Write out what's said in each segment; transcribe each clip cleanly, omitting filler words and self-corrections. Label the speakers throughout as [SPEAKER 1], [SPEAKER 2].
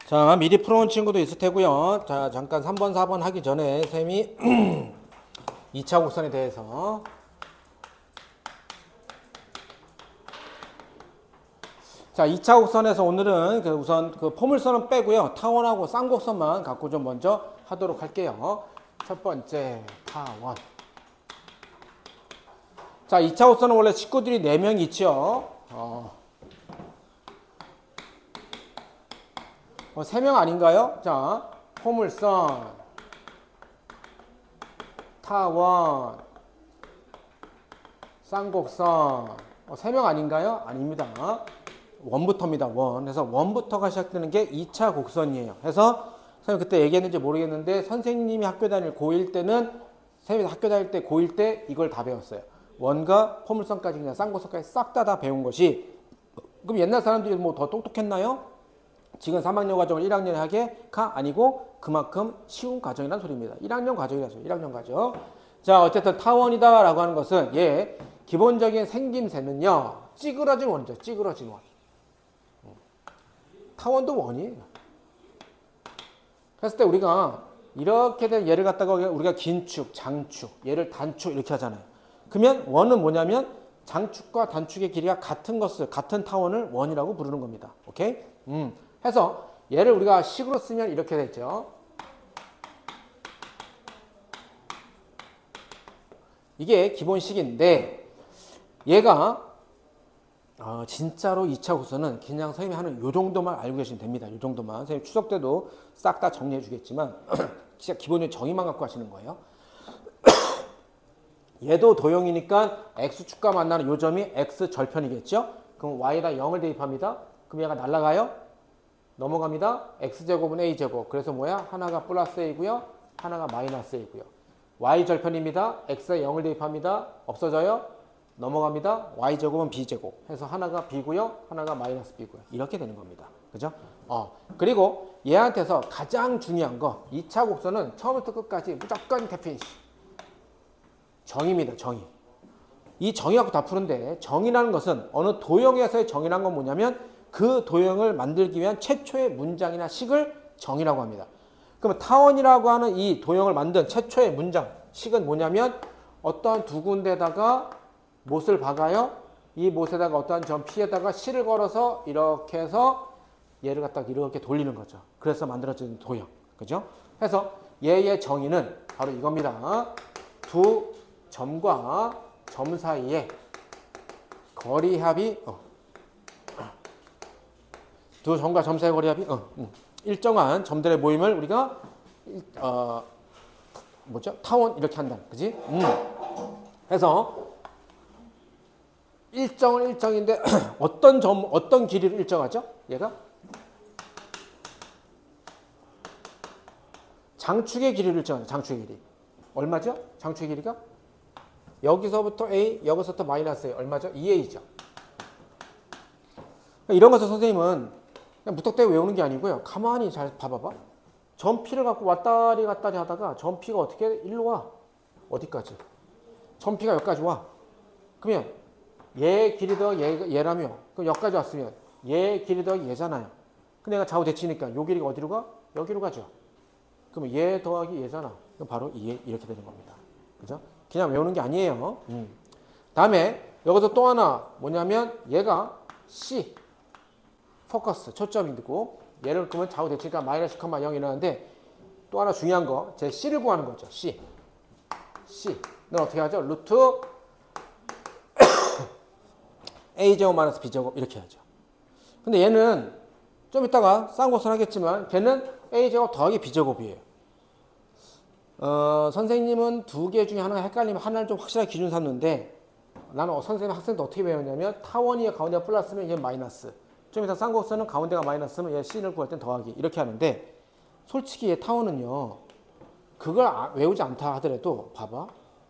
[SPEAKER 1] 자, 미리 풀어온 친구도 있을 테고요. 자, 잠깐 3번, 4번 하기 전에 쌤이 2차 곡선에 대해서 자, 2차 곡선에서 오늘은 우선 포물선은 빼고요. 타원하고 쌍곡선만 갖고 좀 먼저 하도록 할게요. 첫 번째, 타원. 자, 2차 곡선은 원래 식구들이 4명 있죠. 3명 아닌가요? 자, 포물선, 타원, 쌍곡선. 3명 아닌가요? 아닙니다. 원부터입니다. 원. 그래서 원부터가 시작되는 게 2차 곡선이에요. 그래서 선생님 그때 얘기했는지 모르겠는데 선생님이 학교 다닐 고1 때는 선생님이 학교 다닐 때 고1 때 이걸 다 배웠어요. 원과 포물선까지 그냥 쌍곡선까지 싹 다 배운 것이. 그럼 옛날 사람들이 뭐 더 똑똑했나요? 지금 3학년 과정을 1학년에 하게가 아니고 그만큼 쉬운 과정이라는 소리입니다. 1학년 과정이라서 1학년 과정. 자, 어쨌든 타원이다 라고 하는 것은 기본적인 생김새는요, 찌그러진 원이죠. 찌그러진 원. 타원도 원이에요. 그랬을 때 우리가 이렇게 된 얘를 갖다가 우리가 긴축, 장축, 얘를 단축 이렇게 하잖아요. 그러면 원은 뭐냐면 장축과 단축의 길이가 같은 것을, 같은 타원을 원이라고 부르는 겁니다. 오케이? 해서 얘를 우리가 식으로 쓰면 이렇게 되죠. 이게 기본식인데 얘가 진짜로 2차 곡선은 그냥 선생님이 하는 요 정도만 알고 계시면 됩니다. 요 정도만. 선생님 추석 때도 싹 다 정리해 주겠지만 진짜 기본적인 정의만 갖고 하시는 거예요. 얘도 도형이니까 x축과 만나는 요 점이 x절편이겠죠? 그럼 y에다 0을 대입합니다. 그럼 얘가 날아가요? 넘어갑니다. x제곱은 a제곱. 그래서 뭐야? 하나가 플러스 a고요. 하나가 마이너스 a고요. y절편입니다. x에 0을 대입합니다. 없어져요? 넘어갑니다. y제곱은 b제곱. 해서 하나가 b고요. 하나가 마이너스 b고요. 이렇게 되는 겁니다. 그죠? 그리고 얘한테서 가장 중요한 거 2차 곡선은 처음부터 끝까지 무조건 데피니시. 정의입니다. 정의. 이 정의 갖고 다 푸는데 정의라는 것은 어느 도형에서의 정의라는 건 뭐냐면 그 도형을 만들기 위한 최초의 문장이나 식을 정의라고 합니다. 그러면 타원이라고 하는 이 도형을 만든 최초의 문장, 식은 뭐냐면 어떠한 두 군데다가 못을 박아요. 이 못에다가 어떠한 점 P에다가 C를 걸어서 이렇게 해서 얘를 갖다가 이렇게 돌리는 거죠. 그래서 만들어진 도형. 그죠? 해서 얘의 정의는 바로 이겁니다. 두 점과 점 사이에 거리합이 두 점과 점 사이의 거리합이 일정한 점들의 모임을 우리가 타원 이렇게 한다. 그지? 해서 일정은 일정인데 어떤 길이를 일정하죠? 얘가 장축의 길이를 일정하죠. 장축의 길이 얼마죠? 장축의 길이가 여기서부터 a, 여기서부터 마이너스 a 얼마죠? 2a죠. 이런 것을 선생님은 그냥 무턱대고 외우는 게 아니고요. 가만히 잘 봐봐봐. 점 P를 갖고 왔다리 갔다리 하다가 점 P가 어떻게 일로 와? 어디까지? 점 P가 여기까지 와. 그러면 얘 길이 더 얘라며. 그럼 여기까지 왔으면 얘 길이 더 얘잖아요. 근데 얘가 좌우 대치니까 요 길이가 어디로 가? 여기로 가죠. 그러면 얘 더하기 얘잖아. 그럼 바로 이렇게 되는 겁니다. 그죠? 그냥 외우는 게 아니에요. 다음에 여기서 또 하나 뭐냐면 얘가 C 포커스 초점이고 얘를 그러면 좌우 대치니까 마이너스 0이 나는데 또 하나 중요한 거 제 C를 구하는 거죠. C는 어떻게 하죠? 루트 a제곱 마이너스 b제곱 이렇게 하죠. 근데 얘는 좀 이따가 쌍곡선 하겠지만 걔는 a제곱 더하기 b제곱이에요. 선생님은 두 개 중에 하나가 헷갈리면 하나를 좀 확실하게 기준 삼는데 나는 선생님 학생도 어떻게 배웠냐면 타원이 가운데가 플러스면 얘 마이너스. 좀 이따 쌍곡선은 가운데가 마이너스면 얘 C를 구할 땐 더하기 이렇게 하는데 솔직히 얘 타원은요 그걸 외우지 않다 하더라도 봐봐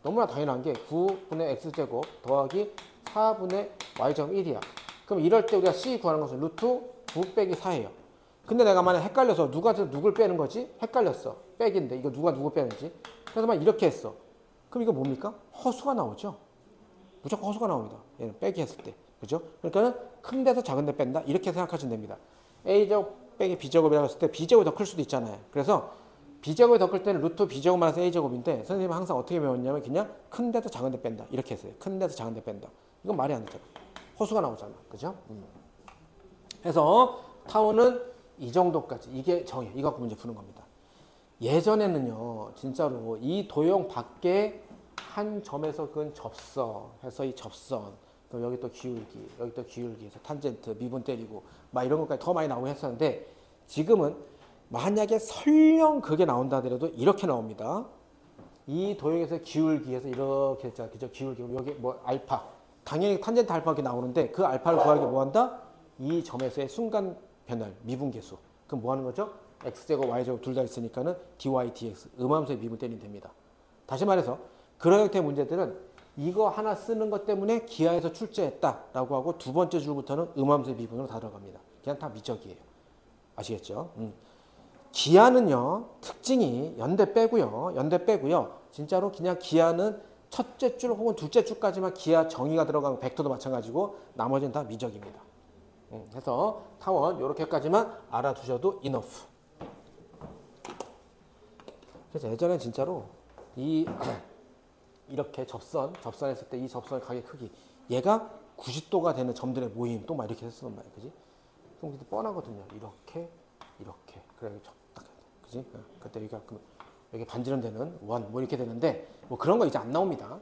[SPEAKER 1] 너무나 당연한 게 9분의 x제곱 더하기 4분의 y제곱 1이야. 그럼 이럴 때 우리가 C 구하는 것은 루트 9 빼기 4예요. 근데 내가 만약 헷갈려서 누가 누굴 빼는 거지? 헷갈렸어. 빼기인데 이거 누가 누구 빼는지. 그래서 막 이렇게 했어. 그럼 이거 뭡니까? 허수가 나오죠. 무조건 허수가 나옵니다. 얘는 빼기 했을 때. 그죠? 그러니까는 큰 데서 작은 데 뺀다. 이렇게 생각하시면 됩니다. a제곱 빼기 b제곱이라고 했을 때 b제곱이 더 클 수도 있잖아요. 그래서 b제곱이 더 클 때는 루트 b제곱 마이너스 a제곱인데 선생님은 항상 어떻게 배웠냐면 그냥 큰 데서 작은 데 뺀다. 이렇게 했어요. 큰 데서 작은 데 뺀다. 이건 말이 안 되잖아. 호수가 나오잖아. 그죠? 그래서 타워는 이 정도까지. 이게 정의. 이거 갖고 문제 푸는 겁니다. 예전에는요. 진짜로 이 도형 밖에 한 점에서 그은 접선 해서 이 접선 또 여기 또 기울기 여기 또 기울기 해서 탄젠트 미분 때리고 막 이런 것까지 더 많이 나오고 했었는데 지금은 만약에 설령 그게 나온다 하더라도 이렇게 나옵니다. 이 도형에서 기울기에서 이렇게 했잖아요. 그죠? 기울기 여기 뭐 알파 당연히 탄젠트 알파 이렇게 나오는데 그 알파를 구하기 뭐 한다? 이 점에서의 순간 변화 미분계수. 그럼 뭐 하는 거죠? x제곱 y제곱 둘 다 있으니까는 dy dx 음함수의 미분 때리면 됩니다. 다시 말해서 그런 형태의 문제들은 이거 하나 쓰는 것 때문에 기하에서 출제했다라고 하고 두 번째 줄부터는 음함수의 미분으로 다 들어갑니다. 그냥 다 미적이에요. 아시겠죠? 기하는요. 특징이 연대 빼고요. 연대 빼고요. 진짜로 그냥 기하는 첫째 줄 혹은 둘째 줄까지만 기하 정의가 들어가고 벡터도 마찬가지고 나머지는 다 미적입니다. 그래서 타원 이렇게까지만 알아두셔도 이너프. 그래서 예전에 진짜로 이렇게 접선했을 때 이 접선의 각의 크기 얘가 90도가 되는 점들의 모임 또 막 이렇게 했었단 말이야. 그지? 그럼 뻔하거든요. 이렇게 그래 딱 그지? 그때 여기 반지름 되는 원 뭐 이렇게 되는데 뭐 그런 거 이제 안 나옵니다.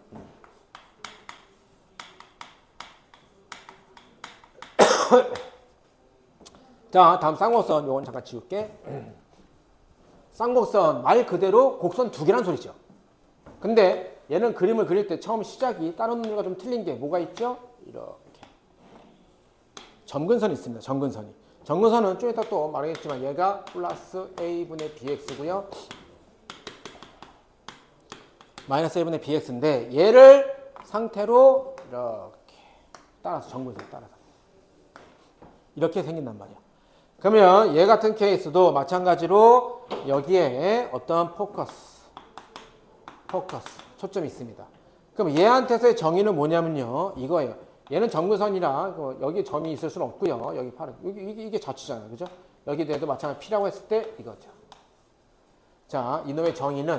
[SPEAKER 1] 자, 다음 쌍곡선 요건 잠깐 지울게. 쌍곡선 말 그대로 곡선 두 개란 소리죠. 근데 얘는 그림을 그릴 때 처음 시작이 다른 놈들과 좀 틀린 게 뭐가 있죠? 이렇게 점근선이 있습니다. 점근선이. 점근선은 좀 이따 또 말하겠지만 얘가 플러스 a분의 bx고요. 마이너스 a분의 bx인데 얘를 상태로 이렇게 따라서 점근선 따라서 이렇게 생긴단 말이야. 그러면 얘 같은 케이스도 마찬가지로 여기에 어떤 포커스 초점이 있습니다. 그럼 얘한테서의 정의는 뭐냐면요. 이거예요. 얘는 점근선이라 여기 점이 있을 수는 없고요. 여기 파란 이게 자취잖아요. 그죠? 여기에도 마찬가지로 P라고 했을 때 이거죠. 자, 이놈의 정의는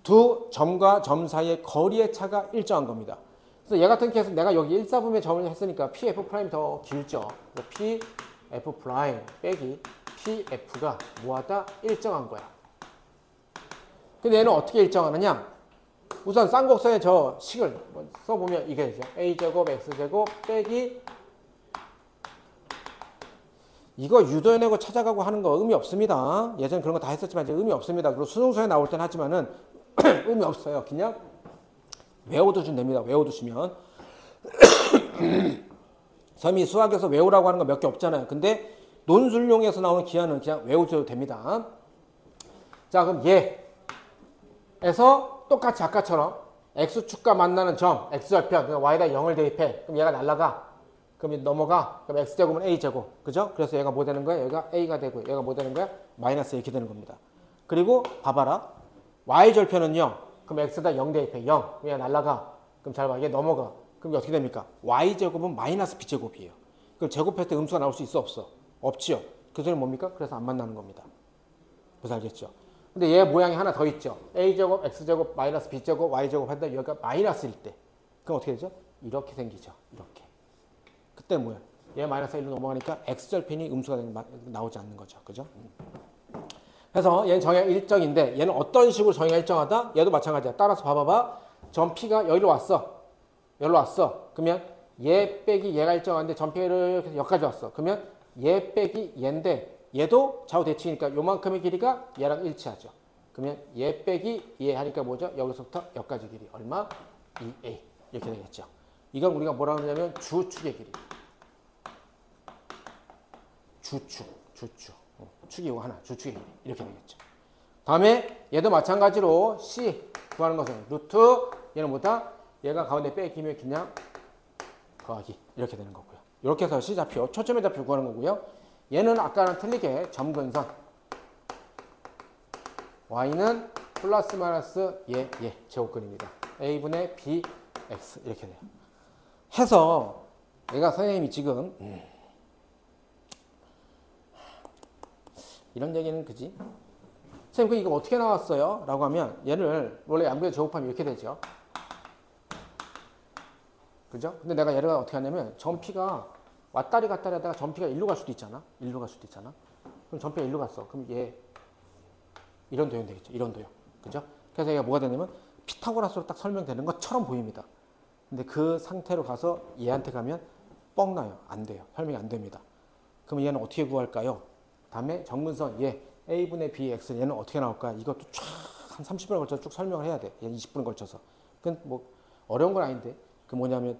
[SPEAKER 1] 두 점과 점 사이의 거리의 차가 일정한 겁니다. 그래서 얘 같은 케이스는 내가 여기 일사분의 점을 했으니까 PF' 더 길죠. PF' 빼기 PF가 뭐하다? 일정한 거야. 근데 얘는 어떻게 일정하느냐? 우선 쌍곡선의 저 식을 써보면 이게 되죠. a제곱 x제곱 빼기 이거 유도해내고 찾아가고 하는 거 의미 없습니다. 예전에 그런 거 다 했었지만 이제 의미 없습니다. 그리고 수능서에 나올 땐 하지만은 의미 없어요. 그냥 외워두시면 됩니다. 외워두시면 선생님이 수학에서 외우라고 하는 거 몇 개 없잖아요. 근데 논술용에서 나오는 기하는 그냥 외우셔도 됩니다. 자, 그럼 얘에서 똑같이 아까처럼 x축과 만나는 점, x절편, 그러니까 y에다 0을 대입해. 그럼 얘가 날라가. 그럼 넘어가. 그럼 x제곱은 a제곱. 그죠? 그래서 얘가 뭐 되는 거야? 얘가 a가 되고 얘가 뭐 되는 거야? 마이너스 이렇게 되는 겁니다. 그리고 봐봐라. y절편은 0. 그럼 x에다 0 대입해. 0. 그럼 얘가 날라가. 그럼 잘 봐. 얘 넘어가. 그럼 어떻게 됩니까? y제곱은 마이너스 b제곱이에요. 그럼 제곱할 때 음수가 나올 수 있어? 없어? 없지요. 그 소리는 뭡니까? 그래서 안 만나는 겁니다. 무슨 알겠죠? 근데 얘 모양이 하나 더 있죠. a제곱, x제곱, 마이너스 b제곱, y제곱 한다. 여기가 마이너스일 때. 그럼 어떻게 되죠? 이렇게 생기죠. 이렇게. 그때 뭐야? 얘 마이너스 1로 넘어가니까 x절편이 음수가 나오지 않는 거죠. 그죠? 그래서 얘는 정의가 일정인데 얘는 어떤 식으로 정의가 일정하다? 얘도 마찬가지야. 따라서 봐봐봐. 점 P가 여기로 왔어. 여기로 왔어. 그러면 얘 빼기 얘가 일정한데 점 P가 이렇게 여기까지 왔어. 그러면 얘 빼기 얘인데 얘도 좌우 대칭이니까 요만큼의 길이가 얘랑 일치하죠. 그러면 얘 빼기 얘 하니까 뭐죠? 여기서부터 여기까지 길이 얼마? 2a 이렇게 되겠죠. 이건 우리가 뭐라고 하냐면 주축의 길이. 주축. 축이 이거 하나. 주축의 길이. 이렇게 되겠죠. 다음에 얘도 마찬가지로 c 구하는 것은 루트 얘는 뭐다? 얘가 가운데 빼기면 그냥 더하기 이렇게 되는 거고요. 이렇게 해서 c 좌표, 초점의 좌표 구하는 거고요. 얘는 아까랑 틀리게 점근선 y는 플러스 마이너스 얘 제곱근입니다. a분의 bx 이렇게 돼요. 해서 얘가 선생님이 지금 이런 얘기는 그지? 선생님 이거 어떻게 나왔어요? 라고 하면 얘를 원래 양변 제곱하면 이렇게 되죠. 그죠? 근데 내가 얘를 어떻게 하냐면 전피가 왔다리 갔다리 하다가 전피가 일로 갈 수도 있잖아. 일로 갈 수도 있잖아. 그럼 전피가 일로 갔어. 그럼 얘 이런 도형 되겠죠. 이런 도형. 그죠? 그래서 얘가 뭐가 되냐면 피타고라스로 딱 설명되는 것처럼 보입니다. 근데 그 상태로 가서 얘한테 가면 뻥 나요. 안 돼요. 설명이 안 됩니다. 그럼 얘는 어떻게 구할까요? 다음에 정근선 얘 a분의 bx 얘는 어떻게 나올까? 이것도 쫙 한 30분에 걸쳐서 쭉 설명을 해야 돼. 20분에 걸쳐서. 그건 뭐 어려운 건 아닌데 그 뭐냐면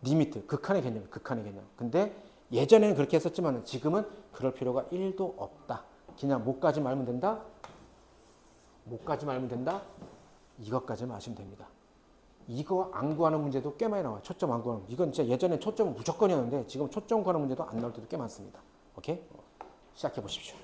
[SPEAKER 1] 리미트, 극한의 개념, 극한의 개념. 근데 예전에는 그렇게 했었지만 지금은 그럴 필요가 1도 없다. 그냥 못까지 말면 된다. 못까지 말면 된다. 이것까지만 아시면 됩니다. 이거 안 구하는 문제도 꽤 많이 나와요. 초점 안 구하는. 이건 진짜 예전에 초점은 무조건이었는데 지금 초점 구하는 문제도 안 나올 때도 꽤 많습니다. 오케이? 시작해 보십시오.